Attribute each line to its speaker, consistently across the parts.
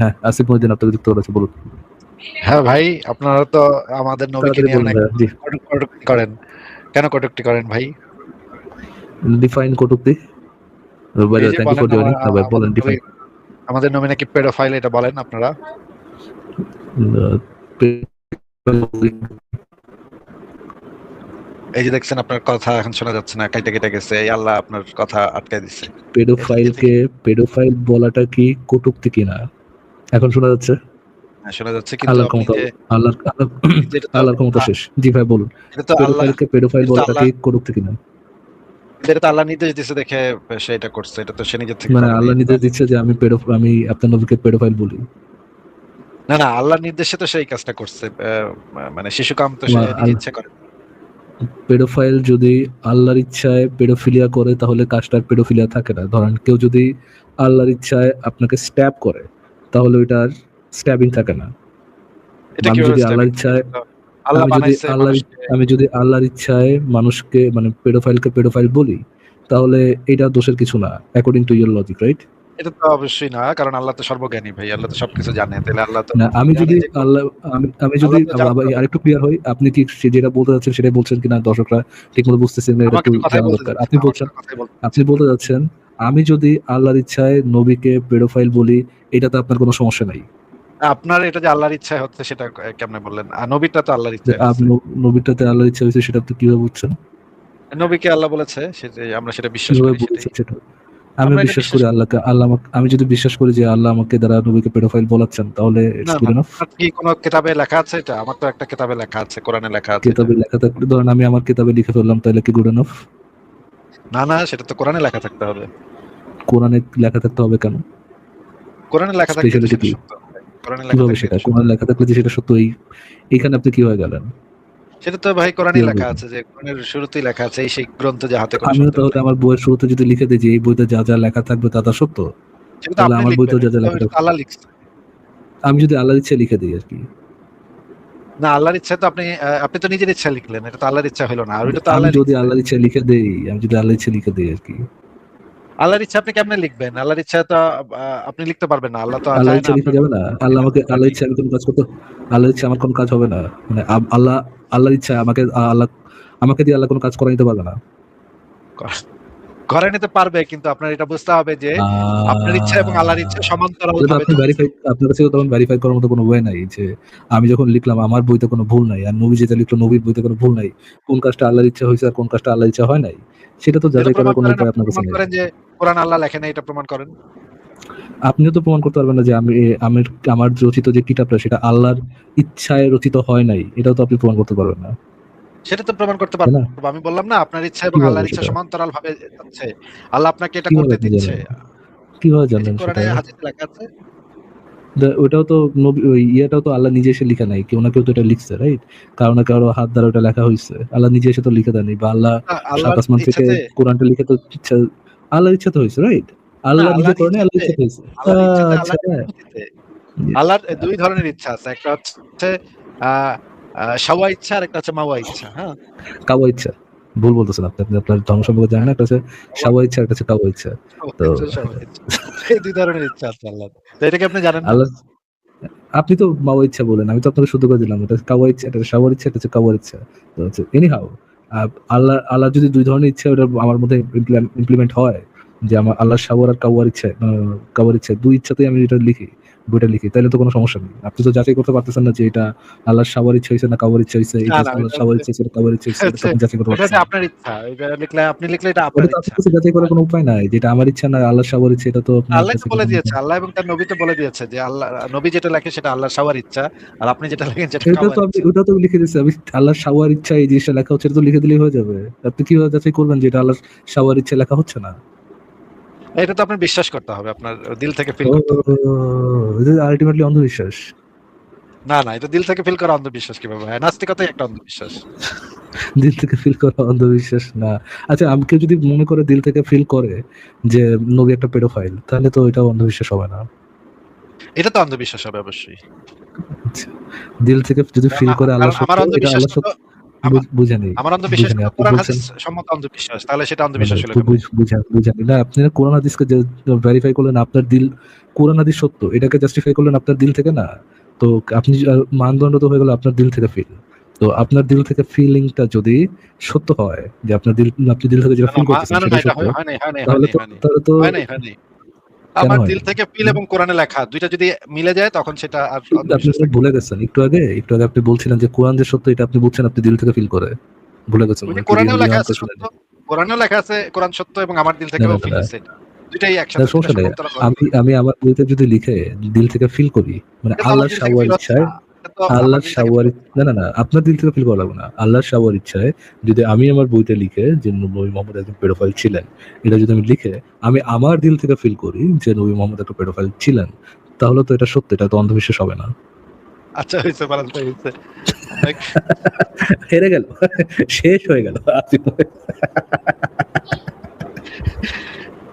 Speaker 1: হ্যাঁ, আসিফ মহিউদ্দিন আপনাকে যুক্ত করেছে, বলুন।
Speaker 2: হ্যাঁ ভাই, আপনারা তো আমাদের নবীকে
Speaker 1: তাড়াতাড়ি
Speaker 2: নিয়ে
Speaker 1: বলুন
Speaker 2: অনেক
Speaker 1: ভাইয়া, জি।
Speaker 2: কটূক্তি করেন। কেন কটূক্তি করেন ভাই?
Speaker 1: ডিফাইন কটূক্তি। বাই দ্য
Speaker 2: এই
Speaker 1: ওয়ে,
Speaker 2: যে
Speaker 1: থ্যাংক ইউ
Speaker 2: বলেন
Speaker 1: ফর জয়েনিং। হ্যাঁ ভাই, বলেন ডিফাইন।
Speaker 2: আমাদের নবী নাকি পেডোফাইল, এটা বলেন আপনারা। এই যে দেখছেন আপনার কথা এখন শোনা যাচ্ছে না, কেটে কেটে গেছে, এই আল্লাহ আপনার কথা আটকায় দিচ্ছে।
Speaker 1: পেডোফাইলকে পেডোফাইল বলাটা কি কটূক্তি কিনা এখন শোনা যাচ্ছে?
Speaker 2: হ্যাঁ, শোনা যাচ্ছে, কিন্তু
Speaker 1: আল্লাহর
Speaker 2: আপনি
Speaker 1: ক্ষমতা,
Speaker 2: যে যেটা তো
Speaker 1: আল্লাহর ক্ষমতা শেষ। জি ভাই বলুন,
Speaker 2: এটা তো আল্লাহ
Speaker 1: পেডোফাইলকে পেডোফাইল
Speaker 2: এটা তো
Speaker 1: বলাটা
Speaker 2: আল্লাহ
Speaker 1: কি কটূক্তি কিনা?
Speaker 2: এটা তো আল্লাহ নির্দেশ দিছে দেখে সে এটা করছে, এটা তো সে নিজের থেকে
Speaker 1: মানে
Speaker 2: করে নাই।
Speaker 1: আল্লাহ নির্দেশ দিচ্ছে যে আমি আপনার নবীকে পেডোফাইল বলি?
Speaker 2: না না, আল্লাহর নির্দেশে তো সেই কাজটা করছে। মানে শিশুকাম তো সে নিজে ইচ্ছে করে।
Speaker 1: পেডোফাইল যদি আল্লাহর ইচ্ছায় পেডোফিলিয়া করে তাহলে কাজটার পেডোফিলিয়া থাকে না। ধরেন কেউ যদি আল্লাহর ইচ্ছায় আপনাকে স্ট্যাব করে তাহলে ওইটার স্ট্যাবিং থাকে না।
Speaker 2: এটা
Speaker 1: আমি
Speaker 2: কিভাবে
Speaker 1: যদি আল্লাহর
Speaker 2: স্ট্যাবিং থাকে?
Speaker 1: ইচ্ছায়
Speaker 2: আল্লাহ বানাইছে মানুষকে।
Speaker 1: আমি যদি আল্লাহর ইচ্ছায় মানুষকে মানে পেডোফাইলকে পেডোফাইল বলি তাহলে এটা দোষের কিছু না, according to your logic, right?
Speaker 2: এটা তো অবশ্যই না, কারণ আল্লাহ তো সর্বজ্ঞানী ভাই, আল্লাহ তো সবকিছু জানে। তাহলে আল্লাহ তো
Speaker 1: না, আমি
Speaker 2: জানে
Speaker 1: যদি
Speaker 2: যে
Speaker 1: আল্লাহ আমি যদি
Speaker 2: আল্লাহ তো জানতে হবে।
Speaker 1: আরেকটু ক্লিয়ার হই, আপনি কি যেটা বলতে যাচ্ছেন সেটাই বলছেন কিনা দর্শকরা ঠিকমতো বুঝতেছেন না, এটা
Speaker 2: আমাকে
Speaker 1: একটু
Speaker 2: তো কথাই
Speaker 1: জানা
Speaker 2: বলতে
Speaker 1: দরকার।
Speaker 2: দিচ্ছেন,
Speaker 1: আপনি
Speaker 2: আমাকে
Speaker 1: বলছেন,
Speaker 2: তো কথাই বলতে
Speaker 1: আপনি
Speaker 2: দিচ্ছেন।
Speaker 1: বলতে যাচ্ছেন আমি যদি আল্লাহর ইচ্ছায় নবীকে পেডোফাইল বলি এটাতে আপনার কোনো সমস্যা নাই।
Speaker 2: আপনার এটা যে আল্লাহর ইচ্ছায় হচ্ছে সেটা কেমনে বললেন? আর নবীটা তো আল্লাহর ইচ্ছায় হচ্ছে।
Speaker 1: নবীটাতে আল্লাহর ইচ্ছা হয়েছে সেটা আপনি কিভাবে বুঝছেন?
Speaker 2: নবীকে আল্লাহ বলেছে, সেটাই আমরা সেটা বিশ্বাস
Speaker 1: কিভাবে
Speaker 2: করি, সেটাই
Speaker 1: বুঝেছেন সেটা? আমি
Speaker 2: আমরা এটা
Speaker 1: বিশ্বাস
Speaker 2: বিশ্বাস
Speaker 1: করি
Speaker 2: করি।
Speaker 1: আল্লাহকে, আমি যদি বিশ্বাস করি যে আল্লাহ আমাকে দ্বারা নবীকে পেডোফাইল বলাচ্ছেন তাহলে
Speaker 2: না
Speaker 1: ইটস
Speaker 2: না,
Speaker 1: গুড এনাফ।
Speaker 2: আপনার কি কোনো কিতাবে লেখা আছে এটা? আমার তো একটা কিতাবে লেখা আছে, কোরআনে লেখা আছে এটা।
Speaker 1: কিতাবে লেখা থাকলে ধরেন আমি আমার কিতাবে লিখে ফেললাম তাহলে কি গুড এনাফ?
Speaker 2: না না, সেটা তো কোরআনে লেখা থাকতে হবে।
Speaker 1: কোরআনে লেখা থাকতে হবে কেন?
Speaker 2: কোরআনে লেখা থাকলেই তো
Speaker 1: স্পেশালিটি
Speaker 2: সেটা
Speaker 1: কি?
Speaker 2: সত্য। কোরআনে লেখা
Speaker 1: কিভাবে
Speaker 2: থাকলেই
Speaker 1: সেটা
Speaker 2: তো সত্য।
Speaker 1: কোরআনে লেখা থাকলে যে সেটা সত্য, এইখানে আপনি কিভাবে গেলেন?
Speaker 2: সেটা তো ভাই কোরআনেই
Speaker 1: কিভাবে
Speaker 2: লেখা
Speaker 1: বুঝলেন?
Speaker 2: আছে, যে কোরআনের শুরুতেই লেখা আছে এই সেই গ্রন্থ যে হাতে করে
Speaker 1: আমিও
Speaker 2: সত্যতা
Speaker 1: তাহলে
Speaker 2: নাই।
Speaker 1: আমার বইয়ের শুরুতে যদি লিখে দিই যে এই বইতে যা যা লেখা থাকবে তা তা সত্য,
Speaker 2: সেটা তো
Speaker 1: তাহলে
Speaker 2: আপনি
Speaker 1: আমার
Speaker 2: লিখবেন,
Speaker 1: বইতেও যা যা লেখা
Speaker 2: এটা তো
Speaker 1: থাকবে,
Speaker 2: আল্লাহ লিখছে।
Speaker 1: আমি যদি আল্লাহর ইচ্ছা লিখে দিই আর কি।
Speaker 2: না, আল্লাহর ইচ্ছায় তো আপনি তো নিজের ইচ্ছা লিখলেন, এটা তো আল্লাহর ইচ্ছা হলো না, আর ওইটা তো
Speaker 1: আমি
Speaker 2: আল্লাহ
Speaker 1: যদি
Speaker 2: লিখছে।
Speaker 1: আল্লাহর ইচ্ছা লিখে দেই, আমি যদি আল্লাহর ইচ্ছা লিখে দেই আর কি।
Speaker 2: আল্লাহর ইচ্ছা আপনি কেমনে লিখবেন? আল্লাহর ইচ্ছা তো আপনি লিখতে পারবেন না। আল্লাহ তো
Speaker 1: আল্লাহর
Speaker 2: চায় না
Speaker 1: ইচ্ছা লিখা
Speaker 2: আপনার
Speaker 1: যাবে না? আল্লাহ আমাকে আল্লাহর ইচ্ছা আমি কোনো কাজ করতে, আল্লাহর ইচ্ছা আমার কোনো কাজ হবে না? মানে আল্লাহর ইচ্ছা আমাকে দিয়ে আল্লাহ কোনো কাজ করাই নিতে পারবে না?
Speaker 2: ঘরে নিতে পারবে, কিন্তু আপনার এটা বুঝতে হবে যে আপনার ইচ্ছা এবং আল্লাহর ইচ্ছা সমান্তরাল
Speaker 1: তাহলে তো
Speaker 2: ভাবে
Speaker 1: আপনি
Speaker 2: চলছে।
Speaker 1: ভেরিফাই, আপনার কাছে তো তখন ভেরিফাই করার মতো কোনো ওয়ে নাই যে আমি যখন লিখলাম আমার বইতে কোনো ভুল নাই আর নবী যেটা লিখলো নবীর বইতে কোনো ভুল নাই, কোন কাজটা আল্লাহর ইচ্ছা হয়েছে আর কোন কাজটা আল্লাহর ইচ্ছা হয় নাই সেটা তো
Speaker 2: এটা
Speaker 1: যাচাই করার
Speaker 2: প্রমাণ
Speaker 1: কোনো
Speaker 2: করেন,
Speaker 1: উপায়
Speaker 2: আপনি
Speaker 1: আপনার কাছে
Speaker 2: প্রমাণ
Speaker 1: নেই।
Speaker 2: করেন যে কোরআন আল্লাহ লেখেন, এটা প্রমাণ করেন।
Speaker 1: আপনিও তো প্রমাণ করতে পারবেন না যে আমার রচিত যে কিতাবটা সেটা আল্লাহর ইচ্ছায় রচিত হয় নাই, এটাও তো আপনি প্রমাণ করতে পারবেন না,
Speaker 2: সেটা তো প্রমাণ করতে
Speaker 1: তাই না?
Speaker 2: পারবো। আমি বললাম না, আপনার ইচ্ছা এবং
Speaker 1: কিভাবে
Speaker 2: আল্লাহর ইচ্ছা
Speaker 1: সেটা?
Speaker 2: সমান্তরাল ভাবে যাচ্ছে। আল্লাহ আপনাকে এটা
Speaker 1: কিভাবে
Speaker 2: করতে
Speaker 1: আপনি
Speaker 2: দিচ্ছে।
Speaker 1: জানলেন? কিভাবে
Speaker 2: এই যে
Speaker 1: জানলেন সেটা?
Speaker 2: কোরআনে হাদিসে লেখা আছে।
Speaker 1: ওটাও তো নবী, ওই ইয়েটাও তো আল্লাহ নিজে এসে লিখে নাই, কেউ না কেউ তো এটা লিখছে, রাইট? কারো না কারো হাত দ্বারা ওটা লেখা হয়েছে, আল্লাহ নিজে এসে তো লিখে দেয়নি, বা আল্লাহ সাত
Speaker 2: আল্লাহর
Speaker 1: আসমান থেকে
Speaker 2: ইচ্ছাতে,
Speaker 1: কোরআনটা লিখে তো ইচ্ছা, আল্লাহর ইচ্ছা তো হয়েছে, রাইট?
Speaker 2: না
Speaker 1: আল্লাহ নিজে
Speaker 2: আল্লাহর
Speaker 1: করে নাই, আল্লাহর
Speaker 2: ইচ্ছাতে,
Speaker 1: ইচ্ছা হয়েছে।
Speaker 2: আল্লাহর ইচ্ছাতে,
Speaker 1: আচ্ছা,
Speaker 2: আল্লাহর অনুমতিতে। আল্লাহর দুই ধরনের ইচ্ছা আছে, একটা হচ্ছে আহ সাওয়া ইচ্ছা আর একটা হচ্ছে মাওয়া ইচ্ছা। হ্যাঁ
Speaker 1: কাওয়া ইচ্ছা। ভুল বলতেছেন আপনি, আপনি আপনার ধর্ম সম্পর্কে জানেন
Speaker 2: হ্যাঁ,
Speaker 1: না, একটা হচ্ছে
Speaker 2: সাওয়া
Speaker 1: সাওয়া ইচ্ছা, একটা হচ্ছে কাওয়া ইচ্ছা। তো
Speaker 2: সাওয়া ইচ্ছা, এই দুই ধরনের ইচ্ছা আছে আল্লাহর। তো এটা কি আপনি জানেন না?
Speaker 1: আল্লাহ, আপনি তো মাওয়া ইচ্ছা বলেন, আমি তো আপনাকে শুদ্ধ করে দিলাম, এটা কাওয়া ইচ্ছা, এটা সাওয়ার ইচ্ছা, এটা হচ্ছে কাওয়ার ইচ্ছা। তো হচ্ছে এনিহাউ, আল্লাহ যদি দুই ধরনের ইচ্ছা ওটা আমার মধ্যে ইমপ্লিমেন্ট হয়, যে আমার আল্লাহ সাওয়ার আর কাওয়ার ইচ্ছা, কাওয়ার ইচ্ছা দুই ইচ্ছাতেই আমি এটা লিখি, বইটা লিখি, তাহলে তো কোনো সমস্যা নেই। আপনি তো যাচাই করতে পারতেছেন না যে এটা আল্লাহর সাওয়ার ইচ্ছা হয়েছে না কাওয়ার ইচ্ছা হয়েছে,
Speaker 2: না
Speaker 1: এটা
Speaker 2: না,
Speaker 1: আল্লাহর সাওয়ার ইচ্ছা হয়েছে না কাওয়ার ইচ্ছা হয়েছে, এটা তো
Speaker 2: হচ্ছে
Speaker 1: আপনি যাচাই করতে
Speaker 2: ওটা
Speaker 1: পারতেছেন
Speaker 2: হচ্ছে
Speaker 1: না।
Speaker 2: আপনার ইচ্ছা। এটা লিখলে, আপনি লিখলে এটা
Speaker 1: ওটা
Speaker 2: আপনার
Speaker 1: তো আপনার
Speaker 2: ইচ্ছা।
Speaker 1: কাছে যাচাই করার কোনো উপায় নাই, যেটা আমার ইচ্ছা না আল্লাহর সাওয়ার ইচ্ছা, এটা তো আপনার
Speaker 2: আল্লাহ তো
Speaker 1: যাচাই করার
Speaker 2: বলে
Speaker 1: কোনো
Speaker 2: দিয়েছে,
Speaker 1: উপায়
Speaker 2: আল্লাহ এবং তার নবী তো বলে দিয়েছে যে আল্লাহ, নবী যেটা লেখে সেটা আল্লাহর সাওয়ার ইচ্ছা, আর আপনি যেটা লেখেন সেটা
Speaker 1: নেই।
Speaker 2: কাওয়ার ইচ্ছা।
Speaker 1: ওটা তো লিখে দিচ্ছি আমি, আল্লাহর সাওয়ার ইচ্ছা এই জিনিসটা লেখা হচ্ছে, এটা তো লিখে দিলেই হয়ে যাবে। আপনি কিভাবে যাচাই করবেন যে এটা আল্লাহর সাওয়ার ইচ্ছা লেখা হচ্ছে না?
Speaker 2: এটা তো আপনার বিশ্বাস করতে হবে, আপনার দিল থেকে ফিল
Speaker 1: ও,
Speaker 2: করতে হবে।
Speaker 1: এটা আলটিমেটলি অন্ধবিশ্বাস।
Speaker 2: না না, এটা দিল থেকে ফিল করা অন্ধবিশ্বাস কিভাবে হয়? নাস্তিকতাই একটা অন্ধবিশ্বাস।
Speaker 1: দিল থেকে ফিল করা অন্ধবিশ্বাস না। আচ্ছা, কেউ যদি মনে করে দিল থেকে ফিল করে যে নবী একটা পেডোফাইল, তাহলে তো এটা অন্ধবিশ্বাস হবে না।
Speaker 2: এটা তো অন্ধবিশ্বাস হবে অবশ্যই।
Speaker 1: আচ্ছা, দিল থেকে যদি
Speaker 2: কারণ
Speaker 1: ফিল করে আল্লাহ
Speaker 2: কারণ
Speaker 1: সত্য,
Speaker 2: আমার
Speaker 1: এটা আল্লাহ
Speaker 2: অন্ধবিশ্বাসটা তো,
Speaker 1: সত্য। বুঝেনি
Speaker 2: আমার অন্ধবিশ্বাস
Speaker 1: বুঝেনি
Speaker 2: হলো
Speaker 1: আপনি
Speaker 2: কোরআন
Speaker 1: বলছেন
Speaker 2: হাদিস সম্মত অন্ধবিশ্বাস। তাহলে সেটা
Speaker 1: না,
Speaker 2: অন্ধবিশ্বাস হলো কেন?
Speaker 1: বুঝেনি না, আপনি না কোরআন হাদিসকে যে ভেরিফাই করলেন আপনার দিল, কোরআন হাদিস সত্য এটাকে জাস্টিফাই করলেন আপনার দিল থেকে না। তো আপনি মানদণ্ড তো হয়ে গেল আপনার দিল থেকে ফিল। তো আপনার দিল থেকে ফিলিংটা যদি সত্য হয় যে আপনার দিল, আপনি দিল থেকে যেটা
Speaker 2: না,
Speaker 1: ফিল করতেছেন
Speaker 2: না, না,
Speaker 1: সেটা
Speaker 2: এটা
Speaker 1: সত্য,
Speaker 2: হয় নাই, হয় নাই, হয়
Speaker 1: তাহলে
Speaker 2: নাই,
Speaker 1: তো
Speaker 2: হয় নাই।
Speaker 1: তাহলে তো
Speaker 2: হয় নাই, হয় নাই।
Speaker 1: কেন
Speaker 2: আমার দিল
Speaker 1: হয়নি?
Speaker 2: থেকে ফিল এবং কোরআনে লেখা ২ টা যদি মিলে যায় তখন সেটা আর
Speaker 1: আপনি
Speaker 2: অন্ধবিশ্বাস
Speaker 1: মনে হয়
Speaker 2: থাকে না।
Speaker 1: ভুলে গেছেন একটু আগে আপনি বলছিলেন যে কোরআন যে সত্য এটা আপনি বলছেন আপনি দিল থেকে ফিল করে ভুলে গেছেন
Speaker 2: ওই
Speaker 1: মনে
Speaker 2: যে
Speaker 1: হয়, একটু
Speaker 2: কোরআনেও লেখা
Speaker 1: রিওয়াইন্ড
Speaker 2: আছে
Speaker 1: করে
Speaker 2: সত্য।
Speaker 1: শুনেন।
Speaker 2: কোরআনেও লেখা আছে কোরআন সত্য এবং আমার দিল
Speaker 1: না না
Speaker 2: থেকেও ফিল
Speaker 1: না
Speaker 2: হইছে এটা। ২ টাই
Speaker 1: না,
Speaker 2: একসাথে ২ টা
Speaker 1: সমস্যা নেই।
Speaker 2: সমান্তরাল হওয়া
Speaker 1: আমি
Speaker 2: যাবে না।
Speaker 1: আমি আমার বইতে যদি লিখে দিল থেকে ফিল করি, মানে
Speaker 2: এটা তো আমার
Speaker 1: আল্লাহর
Speaker 2: দিল থেকে
Speaker 1: সাওয়ার
Speaker 2: ফিল হচ্ছে
Speaker 1: ইচ্ছায়,
Speaker 2: না। এটা তো আমার
Speaker 1: আল্লাহর
Speaker 2: দিল থেকে ফিল
Speaker 1: সাওয়ার
Speaker 2: হচ্ছে না।
Speaker 1: না, না, না, আপনার দিল থেকে ফিল করা লাগবে না। আল্লাহর সাওয়ার ইচ্ছায় যদি আমি আমার বইতে লিখে যে নবী মোহাম্মদ একজন পেডোফাইল ছিলেন, এটা যদি আমি লিখে আমি আমার দিল থেকে ফিল করি যে নবী মোহাম্মদ একটা পেডোফাইল ছিলেন, তাহলে তো এটা সত্য, এটা তো অন্ধবিশ্বাস হবে না।
Speaker 2: আচ্ছা হইছে ফারাজ ভাই হইছে। অনেক
Speaker 1: হেরে গেল, শেষ হয়ে গেল।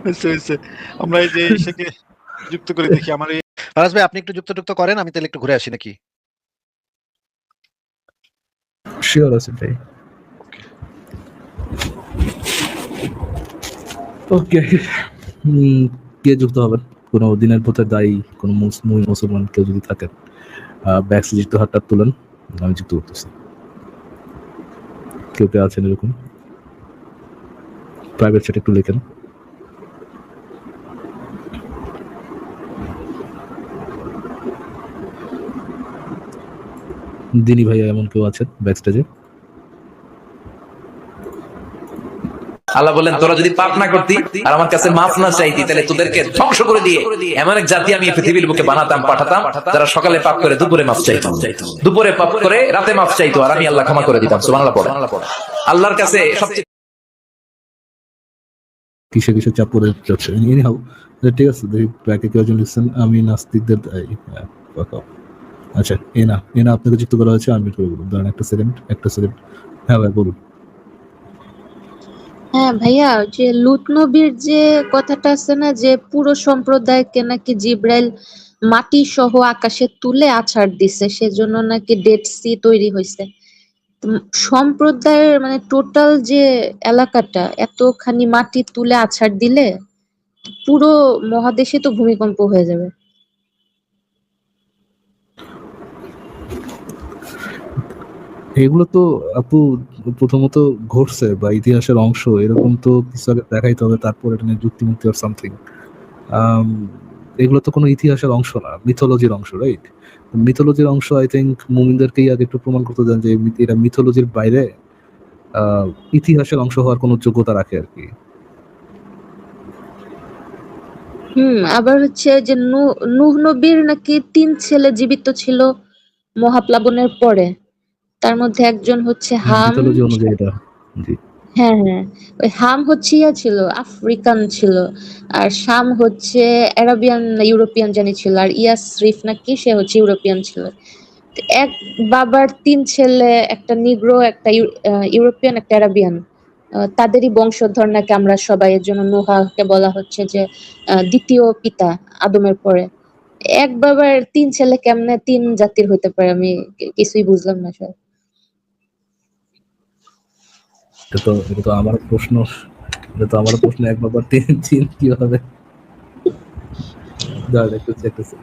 Speaker 2: হইছে, হইছে। আমরা এই যে ইসেকে যুক্ত করে দেখি আমার এই ফারাজ ভাই আপনি একটু যুক্ত করেন আমি তাহলে একটু ঘুরে আসি নাকি?
Speaker 1: শিওর আছে ভাই।
Speaker 2: ওকে।
Speaker 1: ওকে, কে যুক্ত হবেন? কোনো দিনের পথে দায়ী কোনো মুসলমান কেউ যদি থাকেন, ব্যাকসে যুক্ত হাতটা তুলেন, আমি যুক্ত করতেছি। কেউ কে আছেন এরকম? প্রাইভেট চ্যাটে একটু লিখেন। দিনী ভাইয়া এমন কেউ আছেন ব্যাকস্টেজে?
Speaker 3: আল্লাহ বলেন তোরা যদি পাপ না করতি আর আমার কাছে মাফ না চাইতি তাহলে তোদেরকে ধ্বংস করে দিয়ে এমন এক জাতি আমি পৃথিবীর বুকে বানাতাম পাঠাতাম যারা সকালে পাপ করে দুপুরে মাফ চাইতো, দুপুরে পাপ করে রাতে মাফ চাইতো, আর আমি আল্লাহ ক্ষমা করে দিতাম। সুবহানাল্লাহ পড়ে। আল্লাহর কাছে সবচেয়ে
Speaker 1: কিসে কিসে চাপ পড়ে যাচ্ছে এনিহাউ। ঠিক আছে, দেখি ব্যাকে কেউ একজন লিখছেন আমি নাস্তিকদের দায়ী। হ্যাঁ, কথা। আচ্ছা, এনা আপনাকে যুক্ত করা হয়েছে, আমি করে বলুন, দাঁড়ান একটা সেকেন্ড। হ্যাঁ ভাই বলুন।
Speaker 4: হ্যাঁ ভাইয়া, যে লূত নবীর যে কথাটা আছে না, যে পুরো সম্প্রদায়কে নাকি জিব্রাইল মাটি সহ আকাশে তুলে আছাড় দিছে, সেজন্য নাকি ডেড সি তৈরি হয়েছে। সম্প্রদায়ের মানে টোটাল যে এলাকাটা এতখানি মাটি তুলে আছাড় দিলে পুরো মহাদেশে তো ভূমিকম্প হয়ে যাবে।
Speaker 1: এগুলো তো আপু প্রথমত ঘটছে বা ইতিহাসের অংশ, এরকম তো কিছু আগে দেখাইতে হবে, তারপর এটা নিয়ে যুক্তিমুক্তি আর সামথিং। এগুলো তো কোনো ইতিহাসের অংশ না, মিথোলজির অংশ, রাইট? মিথোলজির অংশ আই থিঙ্ক মুমিনদেরকেই আগে একটু প্রমাণ করতে দেন যে এরা মিথোলজির বাইরে ইতিহাসের অংশ হওয়ার কোনো যোগ্যতা রাখে আর কি।
Speaker 4: আবার হচ্ছে যে নূহ নবীর নাকি ৩ ছেলে জীবিত ছিল মহাপ্লাবনের পরে। তার মধ্যে একজন হচ্ছে হাম।
Speaker 1: মিথোলজি অনুযায়ী এটা, জি।
Speaker 4: হ্যাঁ, হ্যাঁ। ওই হাম হচ্ছে ছিল, আফ্রিকান ছিল। আর শাম হচ্ছে আরাবিয়ান না ইউরোপিয়ান জানি ছিল। আর ইয়াসরিফ নাকি সে হচ্ছে ইউরোপিয়ান ছিল। তো এক বাবার ৩ ছেলে, একটা নিগ্রো, একটা ইউরোপিয়ান, একটা আরাবিয়ান। তাদেরই বংশধর নাকি আমরা সবাই। এর জন্য নোহাকে বলা হচ্ছে যে ২য় পিতা আদমের পরে। এক বাবার ৩ ছেলে কেমনে ৩ জাতির হইতে পারে, আমি কিছুই বুঝলাম না আসলে।
Speaker 1: এটা তো আমার প্রশ্ন, এক বাবার ৩ জিন কি হবে? দাঁড়ান একটু চেকতেছি।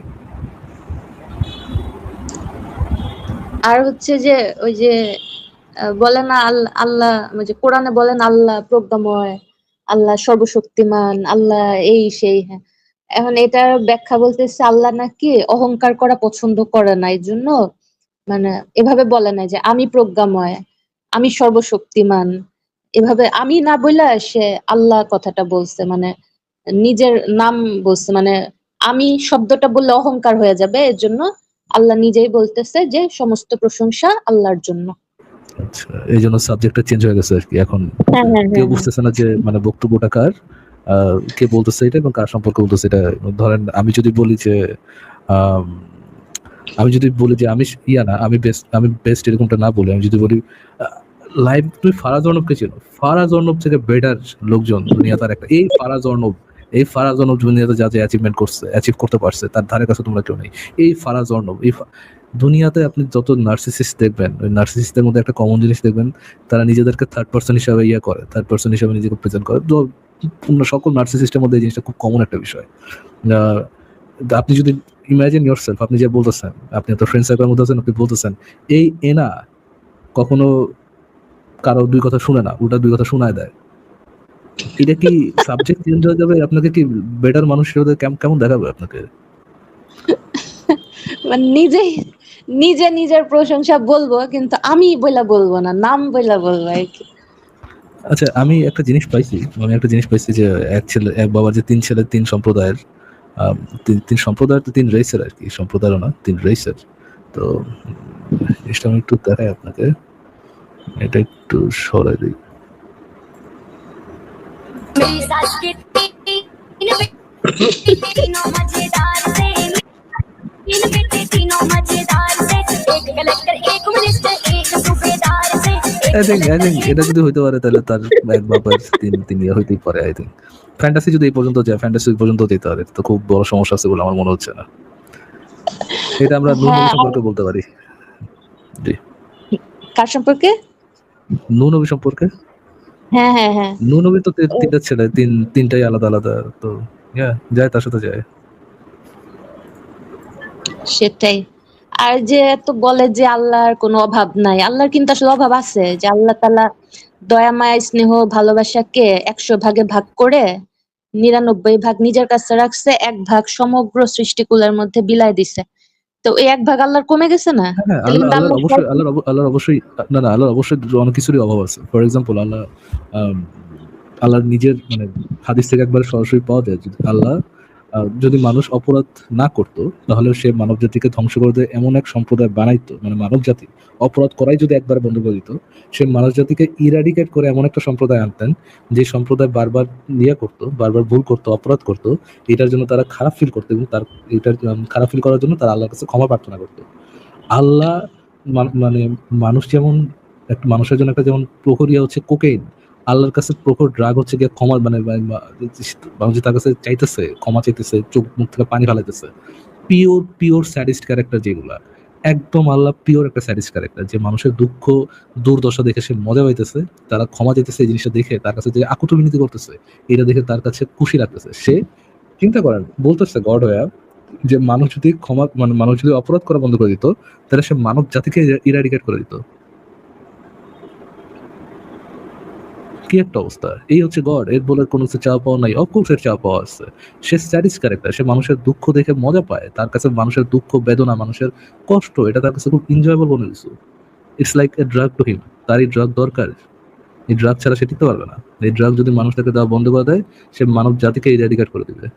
Speaker 4: আর হচ্ছে যে ওই যে বলে না আল্লাহ ওই যে কোরআনে বলেন আল্লাহ প্রজ্ঞাময়, আল্লাহ সর্বশক্তিমান, আল্লাহ এই সেই। হ্যাঁ, এখন এটার ব্যাখ্যা বলতেছে আল্লাহ নাকি অহংকার করা পছন্দ করে না, এই জন্য মানে এভাবে বলে না যে আমি প্রজ্ঞাময়, আমি সর্বশক্তিমান, এভাবে আমি না বইলা সে আল্লাহ কথাটা বলছে, মানে নিজের নাম বলছে, মানে আমি শব্দটা বললে অহংকার হয়ে যাবে, এর জন্য আল্লাহ নিজেই বলতেছে যে সমস্ত প্রশংসা আল্লাহর জন্য।
Speaker 1: আচ্ছা, এই জন্য সাবজেক্টটা চেঞ্জ হয়ে গেছে আর কি। এখন
Speaker 4: হ্যাঁ, হ্যাঁ,
Speaker 1: কেউ
Speaker 4: হ্যাঁ, হ্যাঁ।
Speaker 1: বুঝতেছে না যে মানে বক্তব্যটা কার, কে বলতেছে এটা এবং কার সম্পর্কে বলতেছে এটা। ধরেন আমি যদি বলি যে আম, আমি আমি বেস্ট এরকমটা না বলে আমি যদি বলি লাইভ, তুই ফারাজ অর্ণবকে ছিল, ফারাজ অর্ণব থেকে বেটার লোকজন দুনিয়া তার একটা, এই ফারাজ অর্ণব এই ফারাজ অর্ণব দুনিয়াতে যা যা অ্যাচিভ করতে পারছে তার ধারে কাছে তোমরা কেউ নেই। এই ফারাজ অর্ণব দুনিয়াতে আপনি যত নার্সিসিস্ট দেখবেন, ওই নার্সিসিস্টদের মধ্যে একটা কমন জিনিস দেখবেন, তারা নিজেদেরকে থার্ড পার্সন হিসাবে থার্ড পার্সন হিসাবে নিজেকে প্রেজেন্ট করে। তো সকল নার্সিসিস্টের মধ্যে এই জিনিসটা খুব কমন একটা বিষয়। আপনি যদি ইমাজিন ইয়োরসেলফ, আপনি যে বলতেছেন আপনি তো ফ্রেন্ড সার্কেলের মধ্যে আছেন, আপনি বলতেছেন এই এনা কখনো কারো দুই কথা শুনে না, উল্টা দুই কথা শোনায় দেয়, এটা কি সাবজেক্ট চেঞ্জ হয়ে যাবে? আপনাকে কি বেটার মানুষ হিসেবে কেমন দেখাবে আপনাকে?
Speaker 4: মানে নিজের প্রশংসা বলবো, কিন্তু আমি বলবো না, নাম বলবো আর কি।
Speaker 1: আচ্ছা, আমি একটা জিনিস পাইছি যে এক বাবার যে 3 ছেলে 3 সম্প্রদায়ের, 3 সম্প্রদায়ের তো 3 রেসের আর কি, সম্প্রদায়েরও না 3 রেসের। তো জিনিসটা আমি একটু দেখাই আপনাকে, এটা একটু সরাই দিই।
Speaker 5: मेरी सास के तीनों मजेदार से, तीन बेटे तीनों मजेदार से, एक कलेक्टर एक मिनिस्टर एक सूबेदार से।
Speaker 1: I think এটা যদি হইতে পারে তাহলে তার এক বাবার 3 ইয়ে হইতেই পারে। I think ফ্যান্টাসি যদি এই পর্যন্ত যায়, ফ্যান্টাসি পর্যন্ত যেতে পারে, তো খুব বড় সমস্যা আছে বলে আমার মনে হচ্ছে না। এটা আমরা নূর নবী সম্পর্কে বলতে পারি। জি,
Speaker 4: কার সম্পর্কে?
Speaker 1: নূর নবী সম্পর্কে।
Speaker 4: হ্যাঁ
Speaker 1: নূর নবী তো 3টা ছেলে, তিনটাই আলাদা আলাদা, তো যায় তার সাথে যায়।
Speaker 4: সেটাই। আর যে তো বলে যে আল্লাহর কোনো অভাব নাই, আল্লাহর কিন্তু আসলে অভাব আছে। যে আল্লাহ তাআলা দয়া মায়া স্নেহ ভালোবাসাকে 100 ভাগে ভাগ করে 99 ভাগ নিজের কাছে রাখছে, 1 ভাগ সমগ্র সৃষ্টিকুলের মধ্যে বিলায় দিছে। তো এই 1 ভাগ আল্লাহর কমে গেছে না?
Speaker 1: হ্যাঁ,
Speaker 4: তাহলে কিন্তু
Speaker 1: আল্লাহর অবশ্যই অনেক কিছুরই অভাব আছে। ফর এক্সাম্পল আল্লাহর নিজের মানে হাদিস থেকে একবার সরাসরি পাওয়া যায়, আল্লাহ যদি মানুষ অপরাধ না করতো তাহলে সে মানব জাতিকে ধ্বংস করে দিয়ে এমন এক সম্প্রদায় বানাইতো, মানে মানব জাতি অপরাধ করাই যদি একবার বন্ধ করে দিত, সে মানব জাতিকে ইরাডিকেট করে এমন একটা সম্প্রদায় আনতেন যে সম্প্রদায় বারবার করতো, বারবার ভুল করতো, অপরাধ করতো, এটার জন্য তারা খারাপ ফিল করতো, এবং এটার খারাপ ফিল করার জন্য তারা আল্লাহর কাছে ক্ষমা প্রার্থনা করতো। আল্লাহ মানে মানুষ যেমন মানুষের জন্য একটা যেমন প্রহরিয়া হচ্ছে কোকেইন, আল্লাহর কাছে প্রখর ড্রাগ হচ্ছে গিয়ে ক্ষমা, মানে মানুষ তার কাছে চাইতেছে, ক্ষমা চাইতেছে, চোখ মুখ থেকে পানি ফেলাইতেছে। পিওর স্যাডিস্ট ক্যারেক্টার যেগুলা, একদম আল্লাহ পিওর একটা স্যাডিস্ট ক্যারেক্টার, যে মানুষের দুঃখ দুর্দশা দেখে সে মজা পাইতেছে, তারা ক্ষমা চাইতেছে, এই জিনিসটা দেখে তার কাছে যে আকুত মিনতি করতেছে, এটা দেখে তার কাছে খুশি লাগতেছে। সে চিন্তা করেন বলতেছে গড হয়ে যে মানুষ যদি মানুষ যদি অপরাধ করা বন্ধ করে দিত, তাহলে সে মানব জাতিকে ইরাডিকেট করে দিত। কি একটা অবস্থা! এই হচ্ছে গড। এর বলে কোনো কিছু চাওয়া পাওয়া নাই, অফকোর্স এর চাওয়া পাওয়া আছে। সে স্যাডিস্ট ক্যারেক্টার, সে মানুষের দুঃখ দেখে মজা পায়, তার কাছে মানুষের দুঃখ বেদনা, মানুষের কষ্ট, এটা তার কাছে খুব এনজয়েবল মনে হয়েছে। It's like a drug to him. তার এই ড্রাগ দরকার, এই ড্রাগ ছাড়া সে টিকতে পারবে না। এই ড্রাগ যদি মানুষটাকে দেওয়া বন্ধ করে দেয়, সে মানব জাতিকে ইরাডিকেট করে দিবে।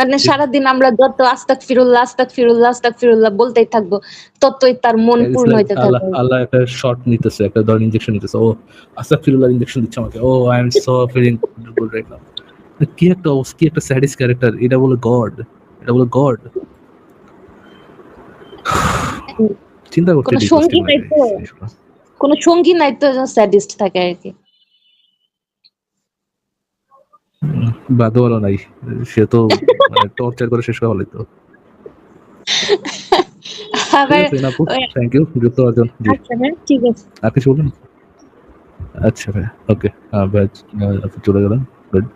Speaker 4: মানে সারাদিন আমরা যত আস্তাগফিরুল্লাহ বলতেই থাকবো, ততই তার মন পূর্ণ হইতে থাকবে।
Speaker 1: আল্লাহ একটা শট নিতেছে, একটা ধরেন ইনজেকশন নিতেছে, ও আস্তাগফিরুল্লাহ ইনজেকশন দিচ্ছে আমাকে, oh I am so feeling good right now. কি একটা স্যাডিস্ট ক্যারেক্টার, এটা বলে গড, চিন্তা করতে
Speaker 4: কোনো সঙ্গী নাই তো স্যাডিস্ট থাকে আর কি।
Speaker 1: বাদওয়ালা নাই, সে তো মানে টর্চার করে শেষ করা হলো।
Speaker 4: আবার
Speaker 1: থ্যাংক ইউ যুক্ত হওয়ার জন্য।
Speaker 4: আচ্ছা ভাই, ঠিক আছে,
Speaker 1: আর কিছু বলবেন? আচ্ছা ভাই, ওকে, আপনি চলে গেলেন, গুড।